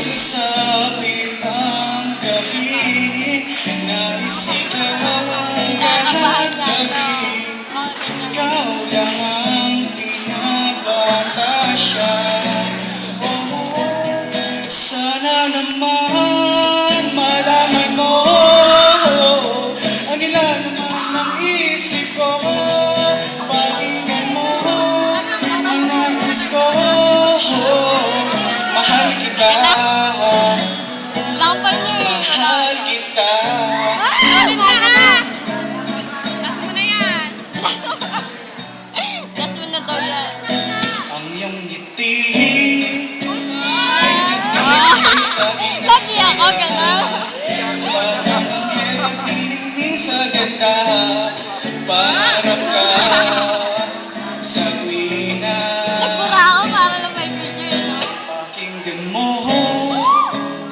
Sasabit ang gabi, nais ikaw ang lahat gabi. Ikaw lang ang binabatasya. Oh, sana naman malaman mo ang nilalaman ng isip ko. Pakinggan mo ang nais ko. Mahal kita, mahal kita. Ulit na ha! Last mo na yan! Last mo na daw yan. Ang iyong ngiti ay nagtinigil sa aking Lagi ako, saya. gano'n. Parang anghel nagtiningning sa ganda. Pangarap ka